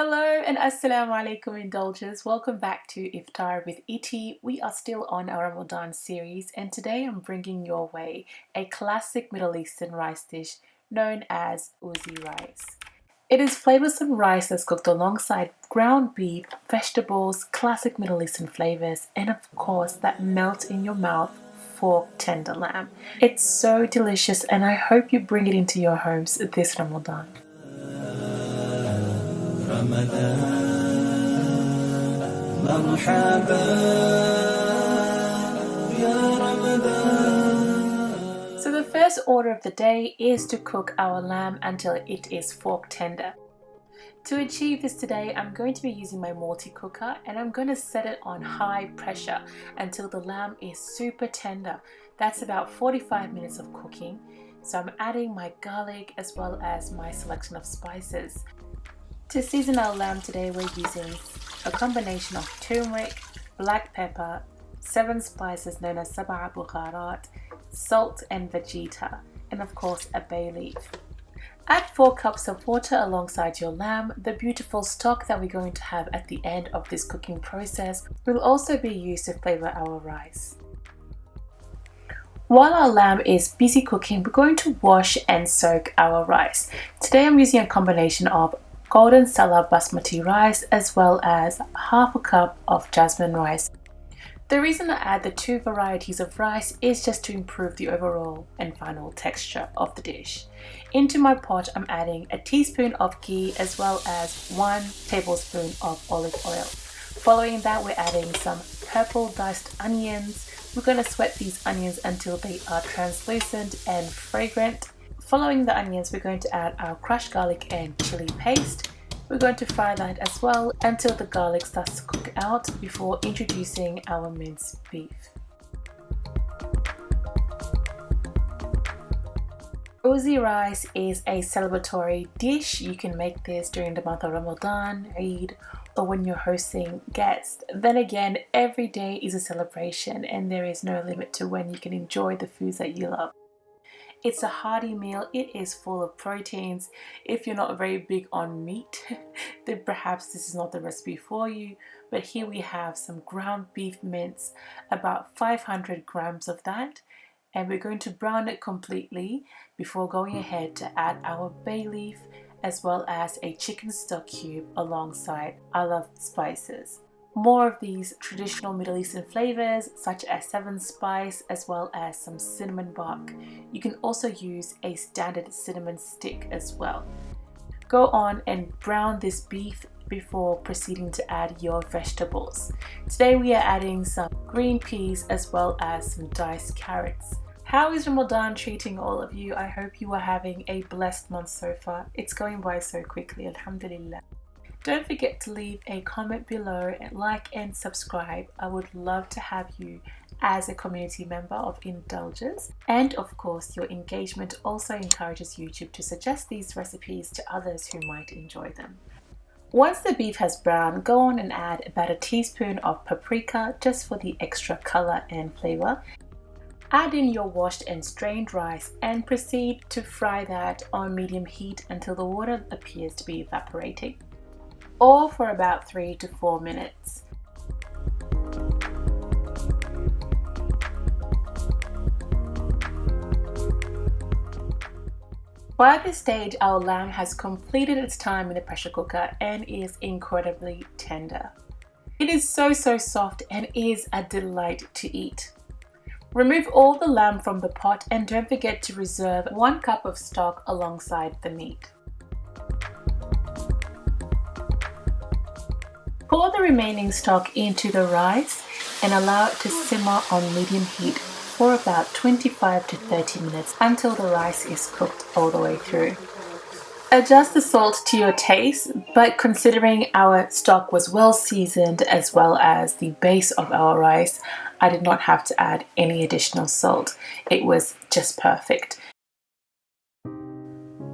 Hello and Asalamualaikum Indulgers. Welcome back to Iftar with Iti. We are still on our Ramadan series, and today I'm bringing your way a classic Middle Eastern rice dish known as Ouzi rice. It is flavoursome rice that's cooked alongside ground beef, vegetables, classic Middle Eastern flavours, and of course that melt in your mouth fork tender lamb. It's so delicious, and I hope you bring it into your homes this Ramadan. So the first order of the day is to cook our lamb until it is fork tender. To achieve this today, I'm going to be using my multi-cooker and I'm going to set it on high pressure until the lamb is super tender. That's about 45 minutes of cooking. So I'm adding my garlic as well as my selection of spices. To season our lamb today, we're using a combination of turmeric, black pepper, 7 spices known as sab'a bukharat, salt and vegeta, and of course a bay leaf. Add 4 cups of water alongside your lamb. The beautiful stock that we're going to have at the end of this cooking process will also be used to flavour our rice. While our lamb is busy cooking, we're going to wash and soak our rice. Today I'm using a combination of golden Salah basmati rice as well as half a cup of jasmine rice. The reason I add the 2 varieties of rice is just to improve the overall and final texture of the dish. Into my pot I'm adding a teaspoon of ghee as well as 1 tablespoon of olive oil. Following that, we're adding some purple diced onions. We're going to sweat these onions until they are translucent and fragrant. Following the onions, we're going to add our crushed garlic and chili paste. We're going to fry that as well until the garlic starts to cook out before introducing our minced beef. Ouzi rice is a celebratory dish. You can make this during the month of Ramadan, Eid, or when you're hosting guests. Then again, every day is a celebration and there is no limit to when you can enjoy the foods that you love. It's a hearty meal. It is full of proteins. If you're not very big on meat, then perhaps this is not the recipe for you. But here we have some ground beef mince, about 500 grams of that. And we're going to brown it completely before going ahead to add our bay leaf as well as a chicken stock cube alongside our spices. More of these traditional Middle Eastern flavors such as 7 spice as well as some cinnamon bark. You can also use a standard cinnamon stick as well. Go on and brown this beef before proceeding to add your vegetables. Today we are adding some green peas as well as some diced carrots. How is Ramadan treating all of you? I hope you are having a blessed month so far. It's going by so quickly, alhamdulillah. Don't forget to leave a comment below and like and subscribe. I would love to have you as a community member of Indulgers. And of course, your engagement also encourages YouTube to suggest these recipes to others who might enjoy them. Once the beef has browned, go on and add about a teaspoon of paprika just for the extra color and flavor. Add in your washed and strained rice and proceed to fry that on medium heat until the water appears to be evaporating, or for about 3 to 4 minutes. By this stage, our lamb has completed its time in the pressure cooker and is incredibly tender. It is so soft and is a delight to eat. Remove all the lamb from the pot and don't forget to reserve 1 cup of stock alongside the meat. Pour the remaining stock into the rice and allow it to simmer on medium heat for about 25 to 30 minutes until the rice is cooked all the way through. Adjust the salt to your taste, but considering our stock was well seasoned as well as the base of our rice, I did not have to add any additional salt. It was just perfect.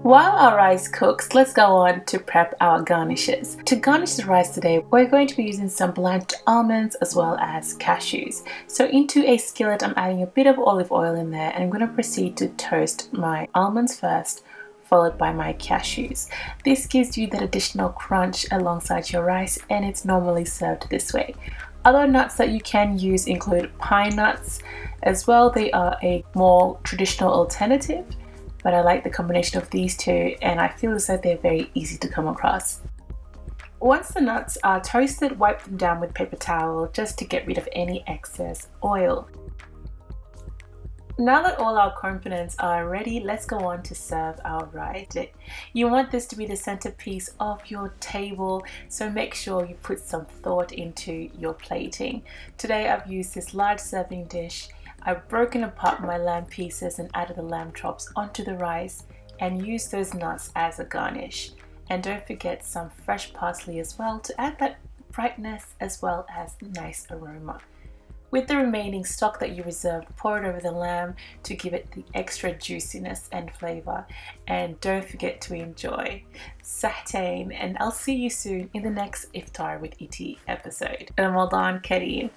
While our rice cooks, let's go on to prep our garnishes. To garnish the rice today, we're going to be using some blanched almonds as well as cashews. So into a skillet, I'm adding a bit of olive oil in there and I'm going to proceed to toast my almonds first, followed by my cashews. This gives you that additional crunch alongside your rice, and it's normally served this way. Other nuts that you can use include pine nuts as well. They are a more traditional alternative, but I like the combination of these two, and I feel as though they're very easy to come across. Once the nuts are toasted, wipe them down with paper towel just to get rid of any excess oil. Now that all our components are ready, let's go on to serve our rice. You want this to be the centerpiece of your table, so make sure you put some thought into your plating. Today I've used this large serving dish. I've broken apart my lamb pieces and added the lamb chops onto the rice and used those nuts as a garnish. And don't forget some fresh parsley as well to add that brightness as well as nice aroma. With the remaining stock that you reserved, pour it over the lamb to give it the extra juiciness and flavor. And don't forget to enjoy. Sahtain, and I'll see you soon in the next Iftar with Iti episode. Ramadans Kareem.